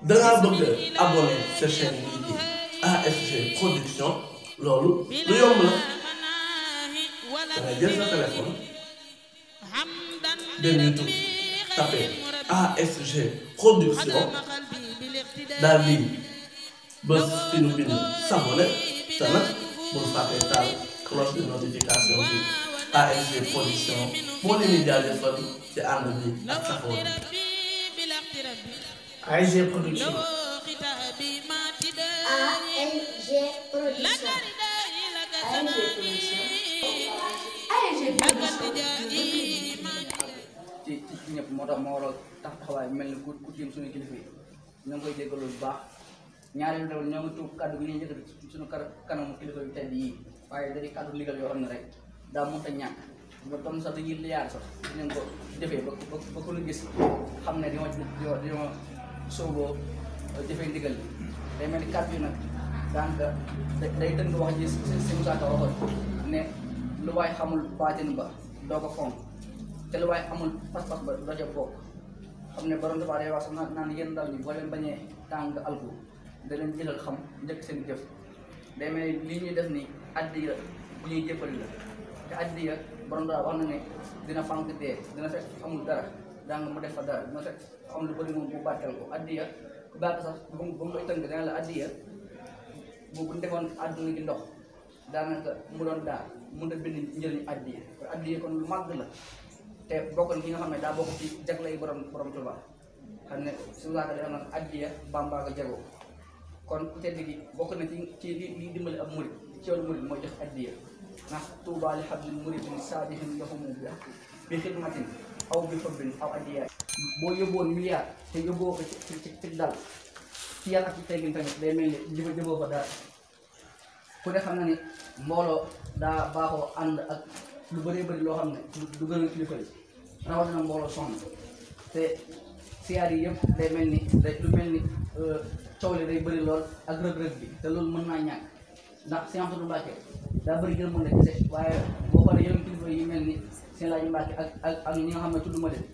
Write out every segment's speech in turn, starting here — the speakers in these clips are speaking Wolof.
dangaa bëgg abonné sa chaîne bii di ASG Production loolu lu yomb la dangay jël sa téléphone dem YouTube tapé ASG Production daal di bës fi ñu bind s'abonné te nag bul fàtte taal cloche de notification bi ASG Production moo leen di jaajëfal ci ànd bi ak safoo bi. ASG Production. ci ñëpp moo tax moo war a taxawaay mel ni ku tiim suñu kilifa yi ñoo ngi koy jéggalu bu baax ñaareel dawal ñoo ngi tuub kàddu gi ñuy njëkk suñu kanamu kilifa yu tedd yi waaye da di kàddu ndigal yoo xam ne rek daa mënta ñàkk ba comme sax dañuy liyaar sax dinañ ko defee ba ku ñu gis xam ne dima sooboo jëfee ndigal bi day mel ni kàddu yi nag daanaka day tënk wax ji si Moussa Ka waxoon ne lu waay xamul baatin ba doo ko fonk te lu waaye amul pas-pas ba doo ca bokk xam ne borom dafa day wax sax naan yéen ndaw ñi boo leen bañee tàng alku da leen jëlal xam njëkk seen jëf day mel ni lii ñuy def ni addiya bu ñuy jëppali la te addiya borom daal wax na ne dina fànk dee dina fekk amul dara danga mu def fa dara dina fekk am lu bëri moom bu bàttal ko addiya ku bàtt sax ba mu koy tënk dana la addiya bu defoon àdduna gi ndox daanaka mu doon daal mun a bind njëriñ addiya addiya kon lu màgg la te bokk na ki nga xam ne daa bokk ci jaglay borom Tuubaa xam ne suñu laata day naan addiya Bàmbaa ko jagoo kon ku tedd gi bokk na ci li dimbali ab murid ci yoonu murid mooy jox addiya ndax Tuubaa li hablil muridin saadihin lahumu bi xidmatin aw bi hubbin aw addiya boo yóbboon milliard te yóbboo ko ci dal ci yàlla ak ci teggin tamit day mel ni jëboo fa dara ku ne xam na ni mbooloo daa baaxoo ànd ak lu bëree bëri loo xam ne du gën a kilifa yi rawatina mbooloo soxna te siyaar yi yëpp day mel ni lu mel ni coow li day bëri lool ak rëg-rëg bi te loolu mën naa ñàkk ndax Sëñ Amsatu Mbàkke daa bëri gën mën a gise waaye boo xoolee yeneen kilifa yi mel ni Sëñ Laaji Mbàkke ak ñi nga xam ne tudduma leen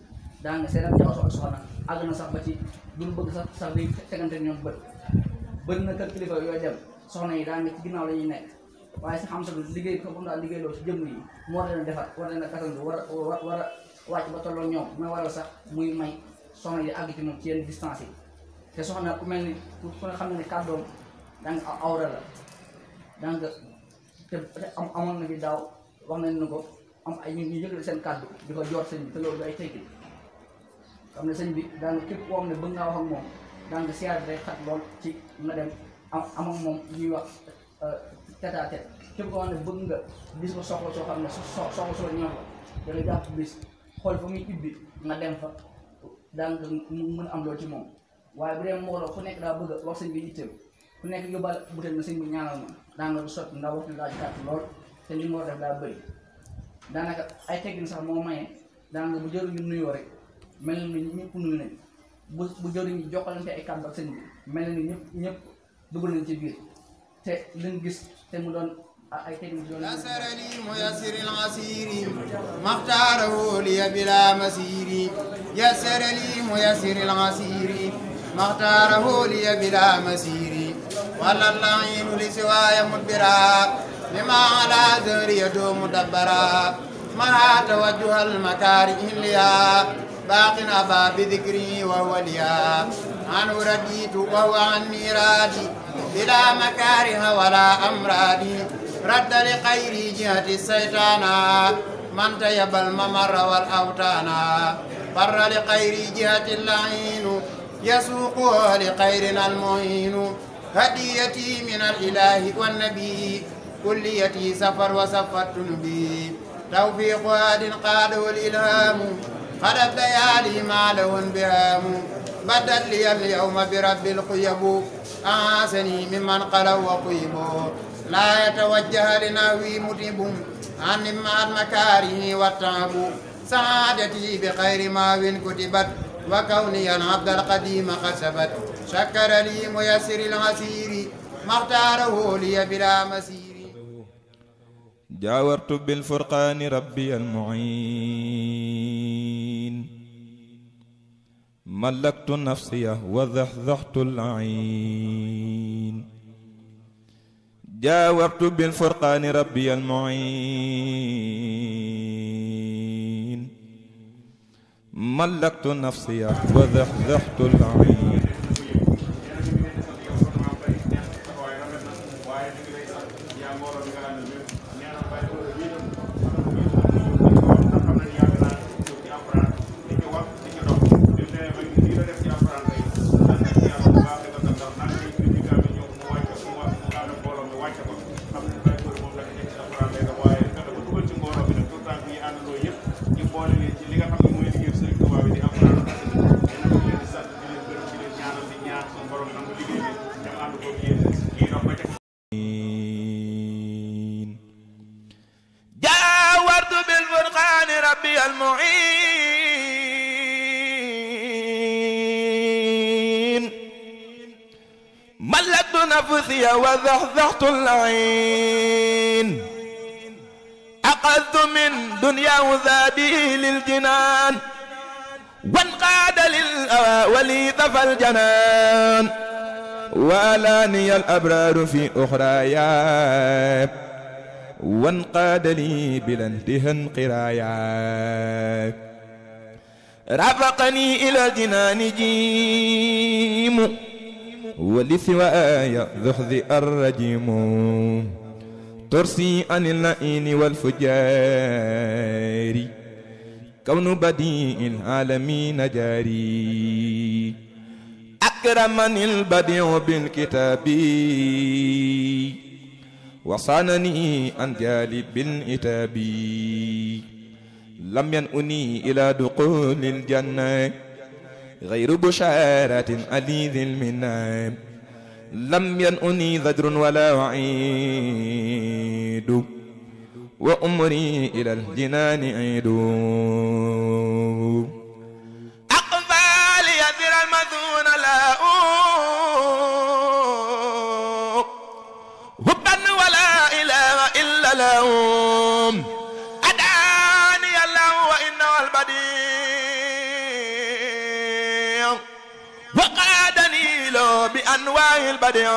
daa nga seen ak jaxasoo ak soxna àgg na sax ba ci duñ bëgg sax day tegante ñoom bëri na kër kilifa yooyu dem soxna yi daa nga ci ginnaaw la ñuy nekk waaye si xam sa liggéey ko comme daal liggéey loolu si jëmm yi mu war leen a defar war leen a katandu war a wàcc ba tolloo ñoom mooy waral sax muy may soxna yi àgg ci moom ci yenn distance yi te soxna ku mel ni ku nga xam ne kàddoom danga awra la danga te amoon na fi daaw wax nañ ne ko am ay ñu yëkkati seen kàddu di ko joor sëñ bi te loolu day tekki xam ne sëñ bi daanga képp koo xam ne bëgg ngaa wax ak moom daanga siyaar day xat lool ci nga dem am ak moom ñuy wax tête à tête képp koo xam ne bëgg nga gis ko soxla soo xam ne soxla soo ñëw da nga jàpp bis xool fa muy ibbi nga dem fa daanga mën a am loolu ci moom waaye bu dee mbooloo ku nekk daa bëgg a wax sëñ bi yitteem ku nekk yóbbaale butéel na sëñ bi ñaanal ma daanga du sotti ndax waxtu daa gàtt lool te li mu war a def daa bëri daanaka ay teggin sax moo maye daanga bu jëru ñu nuyoo rek mel na ni ñëpp nuyu nañ bu jëru ñu jokkalante ay kàddu ak sëñ bi mel na ni ñëpp dugg nañ ci biir te liñ gis te mu doon ay teggin doon يسرني ميسر العسير ما اختاره لي بلا مسير يسر لي ميسر العسير ما اختاره لي بلا مسير ولا اللعين لسواي مدبرا بما على ذري يدوم مدبرا منع توجه المكاره ليا باق أبا بذكري وهو ليا عنه رديت وهو عني رادي بلا مكاره ولا أمراض رد لخير جهة الشيطان من تيب الممر والأوتان فر لخير جهة اللعين يسوقها لخيرنا المعين هديتي من الإله والنبي كليتي سفر وسفرت بي توفيق هاد قاده الإلهام خلت ليالي ما له انبهام بدت لي اليوم برب الخيب أعاسني ممن قلوا وقيبوا لا يتوجه لنهوي متب عن مع المكاره والتعب سعادتي بخير ما كتبت وكوني العبد القديم قسبت شكر لي ميسر العسير ما اختاره لي بلا مسير جاورت بالفرقان ربي المعين ملكت نفسي وذحذحت العين جاورت بالفرقان ربي المعين ملكت نفسي وذحذحت العين جاورت بالفرقان ربي المعين ملكت نفسي وذحذحت العين أخذت من دنيا وزادي للجنان وانقاد للأوى ولي ذفى الجنان وألاني الأبرار في أخرايا وانقاد لي بلا انتهى قرايا رافقني إلى الجنان جيم ولسواي ذخذ الرجيم ترسي عن اللئين والفجار كون بديع العالمين جاري أكرمني البديع بالكتاب وصانني عن جالب الإتاب لم ينؤني إلى دخول الجنة غير بشارة أليذ المنام لم ينؤني زجر ولا وعيد وأمري إلى الجنان عيد أقبال يذر المذون لا هبا ولا إله إلا لهم أداني الله وإنه البديع وقادني له بأنواع البديع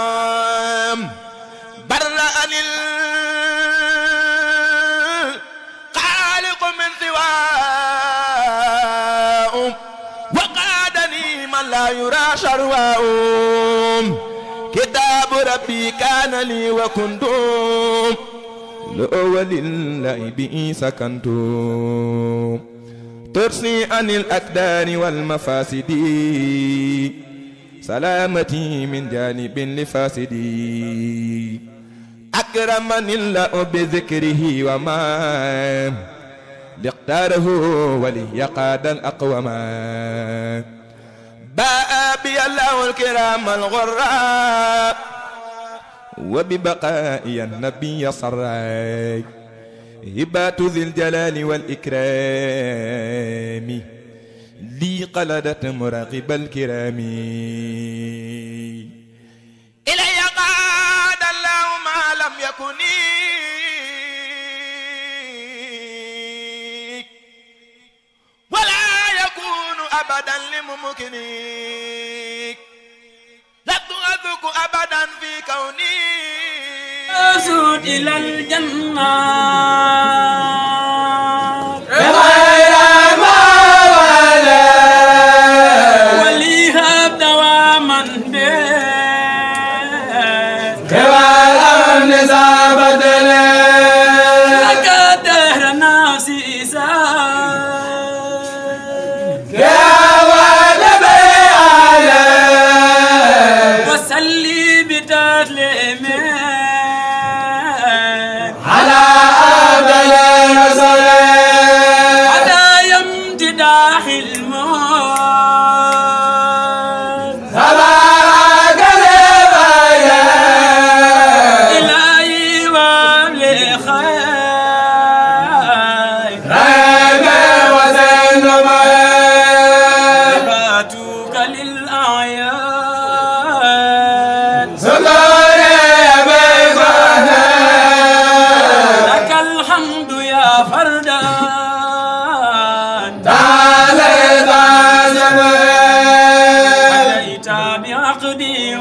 برأني الخالق من سواه وقادني من لا يرى شرواه كتاب ربي كان لي وكنت لأول الله به سكنت ترسي عن الأكدار والمفاسد سلامتي من جانب لفاسدي أكرمني الله بذكره وما لاختاره ولي قاد الأقوما باء بي الله الكرام الغراء وببقائي النبي صراي هبات ذي الجلال والإكرام لي قلدت مراقب الكرام إلي قاد الله ما لم يكن ولا يكون أبدا لممكنك لا تغذك أبدا في كوني أسود إلى الجنة بغير ما ولا وليهب دواما به والأمن زابد لك دهر الناس إساء يا والبي عليه وسلي بتسليمه على أبدال الرسل على يمتداح الموت تبارك لبايا إلهي وابلي خير رحمة وزن باتوك للأعيان سكري بيضانا لك الحمد يا فردان تعالى تعالى بعقدي